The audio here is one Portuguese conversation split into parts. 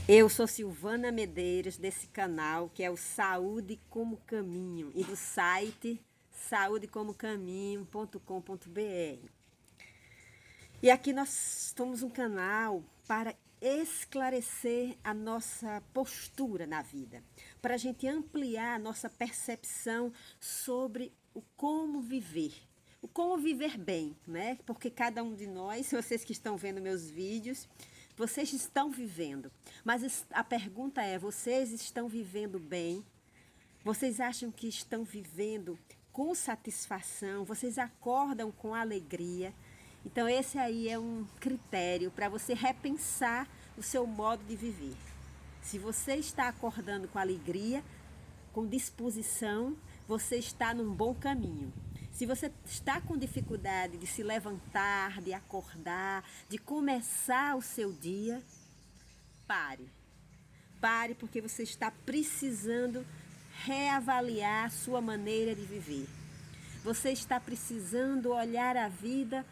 Eu sou Silvana Medeiros, desse canal que é o Saúde como Caminho e do site saudecomocaminho.com.br. E aqui nós somos um canal para esclarecer a nossa postura na vida, para a gente ampliar a nossa percepção sobre o como viver bem, né? Porque cada um de nós, vocês que estão vendo meus vídeos, vocês estão vivendo. Mas a pergunta é: vocês estão vivendo bem? Vocês acham que estão vivendo com satisfação? Vocês acordam com alegria? Então, esse aí é um critério para você repensar o seu modo de viver. Se você está acordando com alegria, com disposição, você está num bom caminho. Se você está com dificuldade de se levantar, de acordar, de começar o seu dia, pare. Pare, porque você está precisando reavaliar a sua maneira de viver. Você está precisando olhar a vida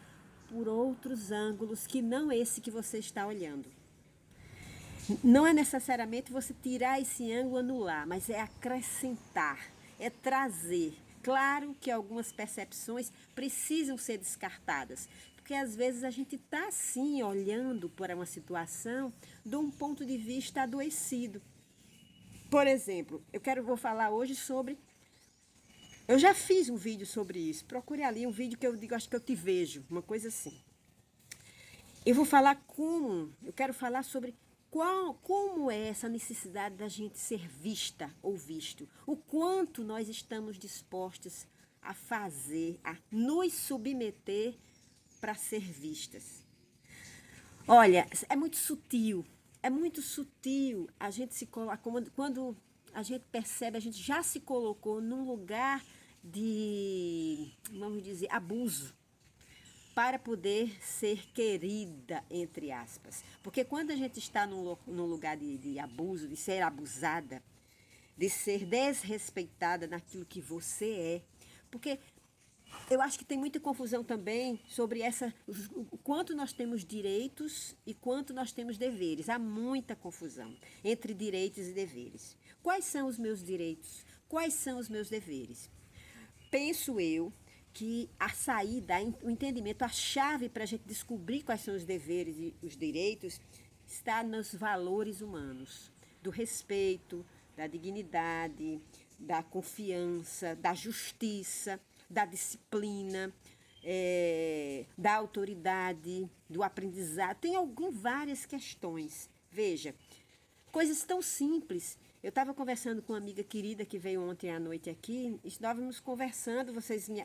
por outros ângulos que não esse que você está olhando. Não é necessariamente você tirar esse ângulo, anular, mas é acrescentar, é trazer. Claro que algumas percepções precisam ser descartadas, porque às vezes a gente está assim olhando para uma situação de um ponto de vista adoecido. Por exemplo, vou falar hoje sobre. Eu já fiz um vídeo sobre isso. Procure ali um vídeo que eu digo, acho que eu te vejo, uma coisa assim. Eu quero falar sobre como é essa necessidade da gente ser vista ou visto. O quanto nós estamos dispostos a fazer, a nos submeter para ser vistas. Olha, é muito sutil a gente se colocar, quando a gente percebe, a gente já se colocou num lugar de, vamos dizer, abuso, para poder ser querida, entre aspas. Porque quando a gente está num lugar de abuso, de ser abusada, de ser desrespeitada naquilo que você é, porque eu acho que tem muita confusão também sobre o quanto nós temos direitos e quanto nós temos deveres. Há muita confusão entre direitos e deveres. Quais são os meus direitos? Quais são os meus deveres? Penso eu que a saída, o entendimento, a chave para a gente descobrir quais são os deveres e os direitos está nos valores humanos, do respeito, da dignidade, da confiança, da justiça, da disciplina, da autoridade, do aprendizado. Tem várias questões. Veja, coisas tão simples. Eu estava conversando com uma amiga querida que veio ontem à noite aqui, estávamos conversando,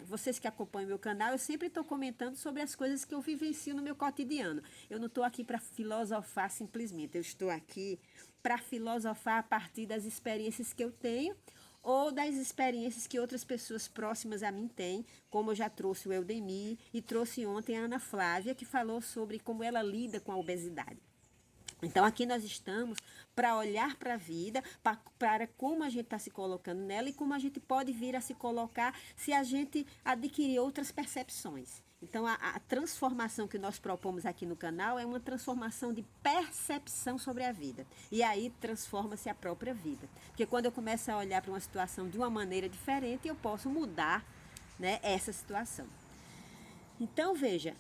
vocês que acompanham meu canal, eu sempre estou comentando sobre as coisas que eu vivencio no meu cotidiano. Eu não estou aqui para filosofar simplesmente, eu estou aqui para filosofar a partir das experiências que eu tenho ou das experiências que outras pessoas próximas a mim têm, como eu já trouxe o Eudemir e trouxe ontem a Ana Flávia, que falou sobre como ela lida com a obesidade. Então, aqui nós estamos para olhar para a vida, para como a gente está se colocando nela e como a gente pode vir a se colocar se a gente adquirir outras percepções. Então, a transformação que nós propomos aqui no canal é uma transformação de percepção sobre a vida. E aí transforma-se a própria vida. Porque quando eu começo a olhar para uma situação de uma maneira diferente, eu posso mudar, né, essa situação. Então, veja,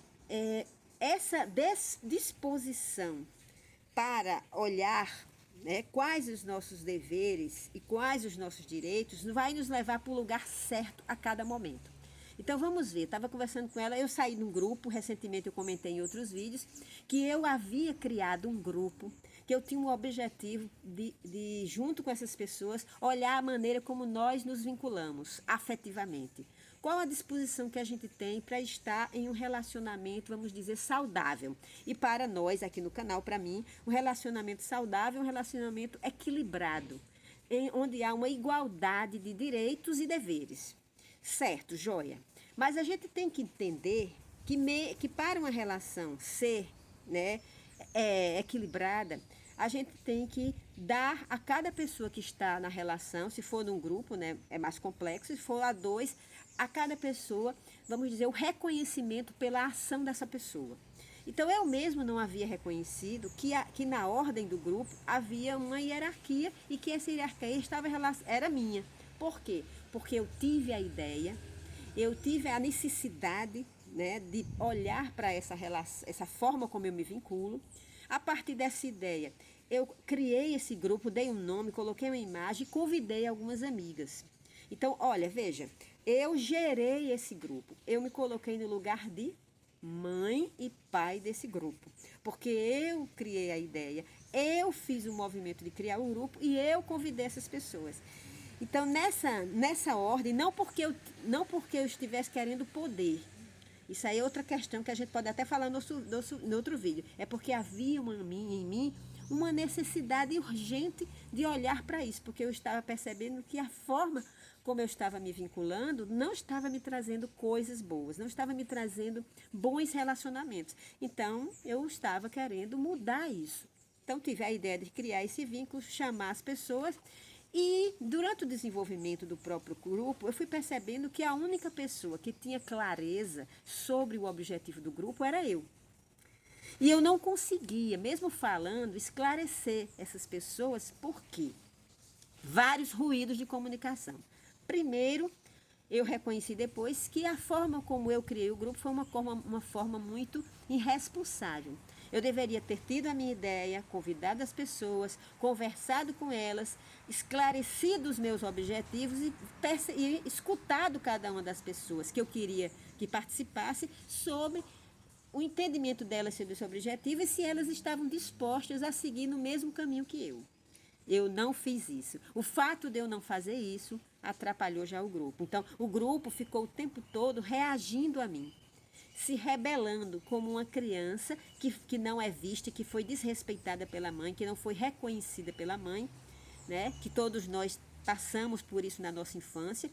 essa disposição para olhar, né, quais os nossos deveres e quais os nossos direitos, vai nos levar para o lugar certo a cada momento. Então vamos ver, estava conversando com ela, eu saí de um grupo, recentemente eu comentei em outros vídeos, que eu havia criado um grupo, que eu tinha um objetivo de junto com essas pessoas, olhar a maneira como nós nos vinculamos afetivamente. Qual a disposição que a gente tem para estar em um relacionamento, vamos dizer, saudável? E para nós, aqui no canal, para mim, um relacionamento saudável é um relacionamento equilibrado, onde há uma igualdade de direitos e deveres. Certo, joia. Mas a gente tem que entender que para uma relação ser, né, equilibrada, a gente tem que dar a cada pessoa que está na relação, se for num grupo, né, é mais complexo, se for a dois, a cada pessoa, vamos dizer, o reconhecimento pela ação dessa pessoa. Então, eu mesmo não havia reconhecido que na ordem do grupo havia uma hierarquia e que essa hierarquia era minha. Por quê? Porque eu tive a ideia, eu tive a necessidade, né, de olhar para essa forma como eu me vinculo. A partir dessa ideia, eu criei esse grupo, dei um nome, coloquei uma imagem e convidei algumas amigas. Então, olha, veja, eu gerei esse grupo, eu me coloquei no lugar de mãe e pai desse grupo, porque eu criei a ideia, eu fiz o movimento de criar um grupo e eu convidei essas pessoas. Então, nessa ordem, não porque eu estivesse querendo poder. Isso aí é outra questão que a gente pode até falar no outro vídeo. É porque havia em mim uma necessidade urgente de olhar para isso, porque eu estava percebendo que a forma como eu estava me vinculando não estava me trazendo coisas boas, não estava me trazendo bons relacionamentos. Então, eu estava querendo mudar isso. Então, tive a ideia de criar esse vínculo, chamar as pessoas. E durante o desenvolvimento do próprio grupo, eu fui percebendo que a única pessoa que tinha clareza sobre o objetivo do grupo era eu. E eu não conseguia, mesmo falando, esclarecer essas pessoas por quê? Vários ruídos de comunicação. Primeiro, eu reconheci depois que a forma como eu criei o grupo foi uma forma muito irresponsável. Eu deveria ter tido a minha ideia, convidado as pessoas, conversado com elas, esclarecido os meus objetivos e escutado cada uma das pessoas que eu queria que participasse sobre o entendimento delas sobre esse objetivo e se elas estavam dispostas a seguir no mesmo caminho que eu. Eu não fiz isso. O fato de eu não fazer isso atrapalhou já o grupo. Então, o grupo ficou o tempo todo reagindo a mim, se rebelando como uma criança que não é vista, que foi desrespeitada pela mãe, que não foi reconhecida pela mãe, né? Que todos nós passamos por isso na nossa infância.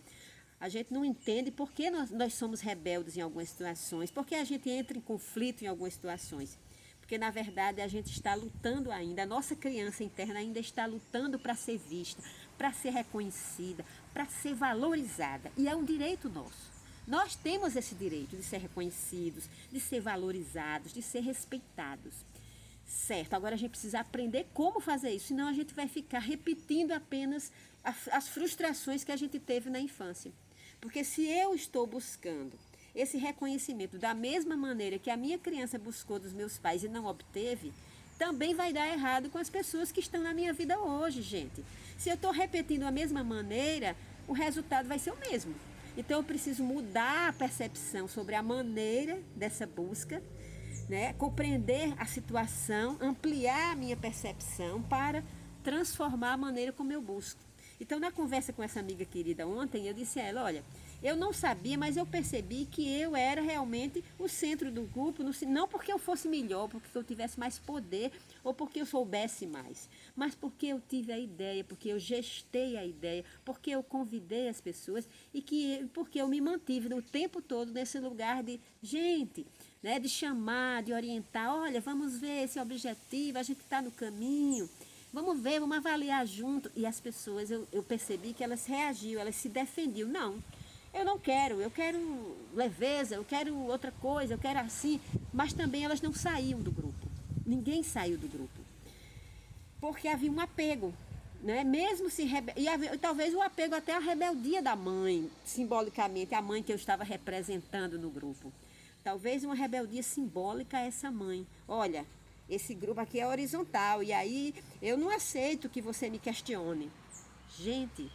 A gente não entende por que nós somos rebeldes em algumas situações, por que a gente entra em conflito em algumas situações. Porque, na verdade, a gente está lutando ainda, a nossa criança interna ainda está lutando para ser vista, para ser reconhecida, para ser valorizada. E é um direito nosso. Nós temos esse direito de ser reconhecidos, de ser valorizados, de ser respeitados. Certo, agora a gente precisa aprender como fazer isso, senão a gente vai ficar repetindo apenas as frustrações que a gente teve na infância. Porque se eu estou buscando esse reconhecimento da mesma maneira que a minha criança buscou dos meus pais e não obteve, também vai dar errado com as pessoas que estão na minha vida hoje, gente. Se eu estou repetindo a mesma maneira, o resultado vai ser o mesmo. Então, eu preciso mudar a percepção sobre a maneira dessa busca, né? Compreender a situação, ampliar a minha percepção para transformar a maneira como eu busco. Então, na conversa com essa amiga querida ontem, eu disse a ela, olha, eu não sabia, mas eu percebi que eu era realmente o centro do grupo, não porque eu fosse melhor, porque eu tivesse mais poder ou porque eu soubesse mais, mas porque eu tive a ideia, porque eu gestei a ideia, porque eu convidei as pessoas porque eu me mantive o tempo todo nesse lugar de gente, né, de chamar, de orientar, olha, vamos ver esse objetivo, a gente está no caminho. Vamos ver, vamos avaliar junto. E as pessoas, eu percebi que elas reagiam, elas se defendiam. Não, eu quero leveza, eu quero outra coisa, eu quero assim. Mas também elas não saíam do grupo. Ninguém saiu do grupo. Porque havia um apego, né? Mesmo se e talvez o apego até a rebeldia da mãe, simbolicamente, a mãe que eu estava representando no grupo. Talvez uma rebeldia simbólica a essa mãe. Olha, esse grupo aqui é horizontal e aí eu não aceito que você me questione. Gente,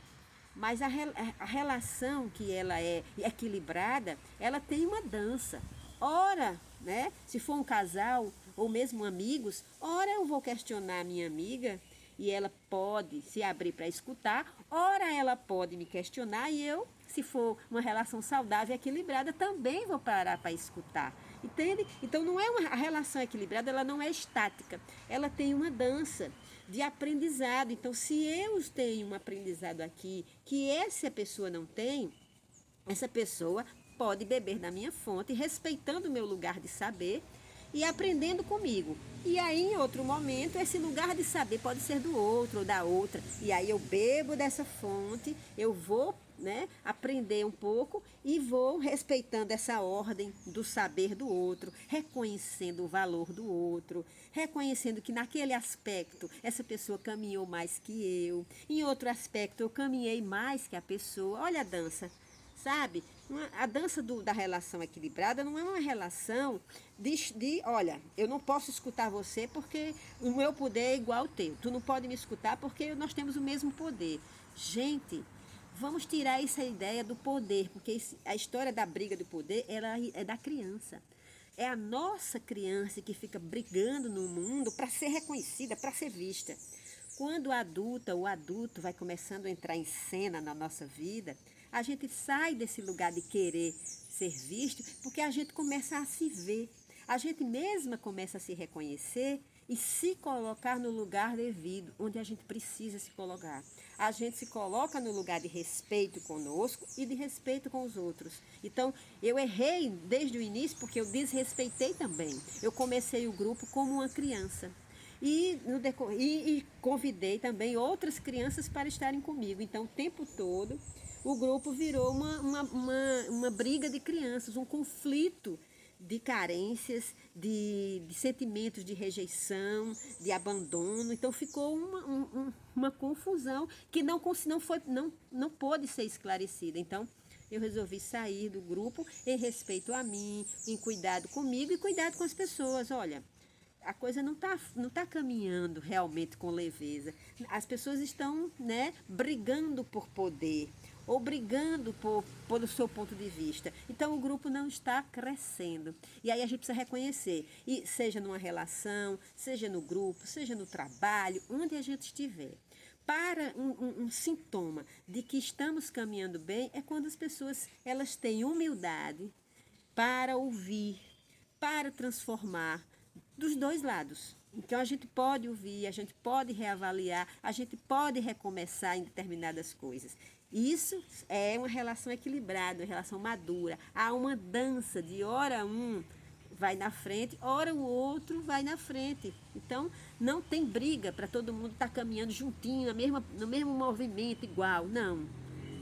mas a relação que ela é equilibrada, ela tem uma dança. Ora, né, se for um casal ou mesmo amigos, ora eu vou questionar a minha amiga e ela pode se abrir para escutar, ora ela pode me questionar e eu, se for uma relação saudável e equilibrada, também vou parar para escutar. Entende? Então, a relação equilibrada, ela não é estática. Ela tem uma dança de aprendizado. Então, se eu tenho um aprendizado aqui que essa pessoa não tem, essa pessoa pode beber da minha fonte, respeitando o meu lugar de saber e aprendendo comigo. E aí, em outro momento, esse lugar de saber pode ser do outro ou da outra. E aí eu bebo dessa fonte, eu vou né, aprender um pouco e vou respeitando essa ordem do saber do outro, reconhecendo o valor do outro, reconhecendo que naquele aspecto essa pessoa caminhou mais que eu, em outro aspecto eu caminhei mais que a pessoa. Olha a dança, sabe? A dança da relação equilibrada não é uma relação olha, eu não posso escutar você porque o meu poder é igual ao teu. Tu não pode me escutar porque nós temos o mesmo poder. Gente, vamos tirar essa ideia do poder, porque a história da briga do poder ela é da criança. É a nossa criança que fica brigando no mundo para ser reconhecida, para ser vista. Quando a adulta ou adulto vai começando a entrar em cena na nossa vida, a gente sai desse lugar de querer ser visto, porque a gente começa a se ver. A gente mesma começa a se reconhecer e se colocar no lugar devido, onde a gente precisa se colocar. A gente se coloca no lugar de respeito conosco e de respeito com os outros. Então, eu errei desde o início porque eu desrespeitei também. Eu comecei o grupo como uma criança. E convidei também outras crianças para estarem comigo. Então, o tempo todo, o grupo virou uma briga de crianças, um conflito de carências, de sentimentos de rejeição, de abandono. Então, ficou uma confusão que não pôde ser esclarecida. Então, eu resolvi sair do grupo em respeito a mim, em cuidado comigo e cuidado com as pessoas. Olha, a coisa não tá caminhando realmente com leveza. As pessoas estão, né, brigando por poder ou brigando pelo seu ponto de vista. Então, o grupo não está crescendo. E aí a gente precisa reconhecer, e seja numa relação, seja no grupo, seja no trabalho, onde a gente estiver. Para um sintoma de que estamos caminhando bem é quando as pessoas elas têm humildade para ouvir, para transformar, dos dois lados. Então, a gente pode ouvir, a gente pode reavaliar, a gente pode recomeçar em determinadas coisas. Isso é uma relação equilibrada, uma relação madura. Há uma dança de hora um vai na frente, hora o outro vai na frente. Então, não tem briga para todo mundo estar caminhando juntinho, no mesmo movimento igual. Não.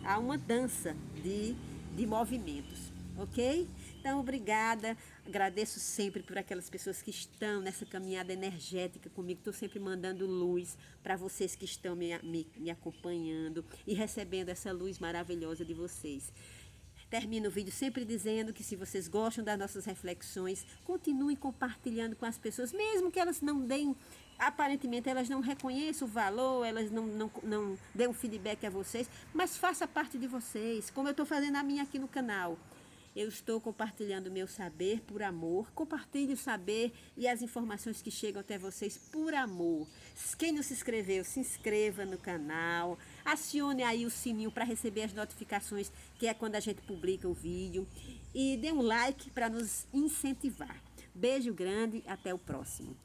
Há uma dança de movimentos, ok? Então, obrigada. Agradeço sempre por aquelas pessoas que estão nessa caminhada energética comigo. Estou sempre mandando luz para vocês que estão me acompanhando e recebendo essa luz maravilhosa de vocês. Termino o vídeo sempre dizendo que se vocês gostam das nossas reflexões, continuem compartilhando com as pessoas, mesmo que elas não deem, aparentemente elas não reconheçam o valor, elas não dêem um feedback a vocês, mas faça parte de vocês, como eu estou fazendo a minha aqui no canal. Eu estou compartilhando o meu saber por amor. Compartilhe o saber e as informações que chegam até vocês por amor. Quem não se inscreveu, se inscreva no canal. Acione aí o sininho para receber as notificações, que é quando a gente publica o vídeo. E dê um like para nos incentivar. Beijo grande, até o próximo.